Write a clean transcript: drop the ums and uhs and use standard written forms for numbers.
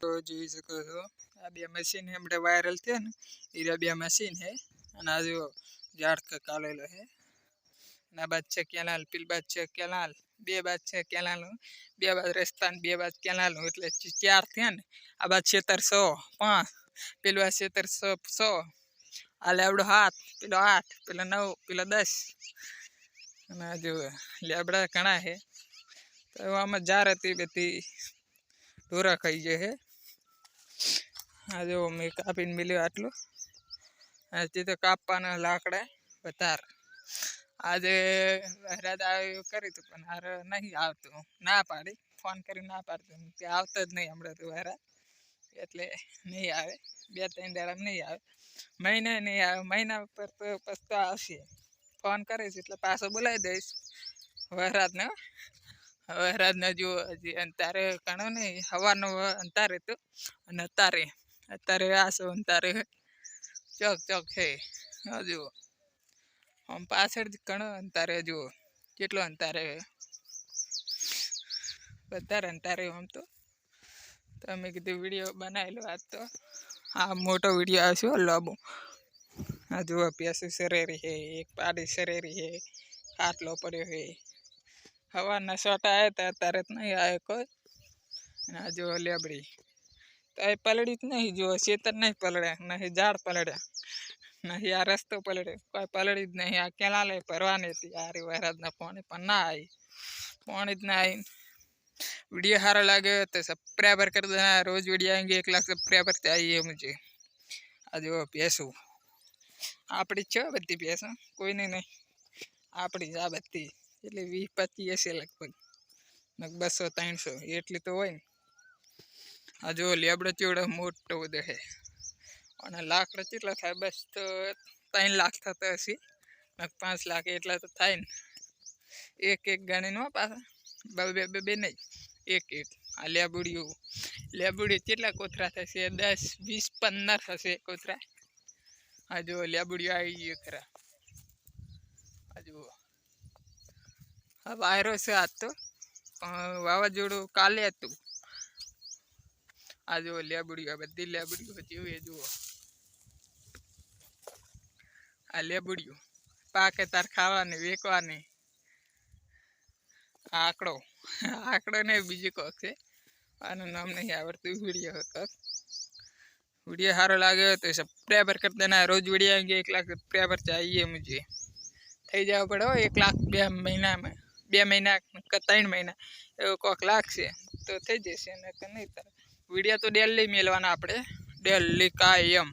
तो જોઈ શકો છો આ બે મશીન હમણે વાયરલ થયા ને એ બે મશીન હે અને આ જો ઝાડ કાલેલો હે ના બાદ છે કેનાલ પીલ બાદ છે કેનાલ બે બાદ છે કેનાલ બે બાદ રસ્તા બે બાદ કેનાલ એટલે ચાર થયા ને આ બાદ 100 પેલો 100 આ લેબડો 7 પેલો 8 પેલો 9 પેલો 10 અને જો લેબડા ઘણા હે તો આમાં જા હતી બધી ઢોરા ખાઈ જાય હે આ જો મેં કાપીને મિલ્યો આટલું હજી તો કાપવાના લાકડા વધારે આજે રાત આવ્યું કર્યું હતું પણ હારે નહીં આવતું ના પાડી ફોન કરી ના પાડતું કે આવતો જ નહીં હમણાં તો વારા એટલે નહીં આવે 2-3 દાડા નહીં આવે મહિને નહીં આવે મહિના પર તો પસ્તો આવશે ફોન કરીશ એટલે પાછો બોલાવી દઈશ વરાતને વરાતને જો હજી અંતારે ઘણો નહીં હવાનો અંતારે તો અને અત્યારે આસો અંતારે ચોક ચોક છે હજુ આમ પાછળ ઘણો અંતારે જુઓ કેટલો અંતારે વધારે અંતારે આમ તો તમે કીધું વિડીયો બનાવેલો આજ તો આ મોટો વિડીયો આવશે લાંબો આ જુઓ પ્યાસું સરેરી છે એક પાડી સરેરી છે ખાટલો પડ્યો છે હવાના સોટા આવ્યા હતા અત્યારે જ નહીં આવે કોઈ અને આ જુઓ લેબડી તો એ પલળી જ નહીં જુઓ ખેતર નહીં પલળ્યા નહીં ઝાડ પલળ્યા નહીં આ રસ્તો પલળ્યો કોઈ પલળી જ નહીં આ કેનાલે ભરવાની હતી આરી વરસાદના પાણી પણ ના આવી પાણી જ ના આવી वीडियो सारा लगे तो सब्सक्राइबर कर देना रोज वीडियो आएंगे 1 लाख सब्सक्राइबर चाहिए मुझे आज वो पैसों आपड़ी छो बत्ती पैसा कोई नहीं आपड़ी आ बत्ती એટલે 20-25 હશે લગભગ 200-300 એટલી તો હોય ને આ જો લેબડો ચેવડો મોટો બધો છે અને લાકડો કેટલા થાય બસ તો 3 લાખ થતો હશે 5 લાખ એટલા તો થાય ને એક ગણી નો પાછા બે નહીં એક આ લેબુડી કેટલા કોથરા થશે 10-20-15 થશે કોથરા આ જો લેબુડીઓ આવી ગયો ખરા આ જુઓ આ વાયરો છે આજ તો વાવાઝોડું કાલે હતું આ જુઓ લેબુડીઓ બધી લેબુડીઓ જેવી જુઓ આ લેબુડીઓ પાકે તાર ખાવાની વેકવાની આંકડો ને બીજું કોક છે આનું નામ નહીં આવડતું वीडियो सारो लगे तो सब्सक्राइबर कर देना रोज वीडियो आएंगे 1 लाख सब्सक्राइबर चाहिए मुझे થઈ જવા પડે 1 લાખ 2 મહિનામાં 2 મહિના કે 3 મહિના એવો કોક લાગશે તો થઈ જશે ને નહીં વીડિયો તો ડેલી મેળવાના આપણે ડેલી કાયમ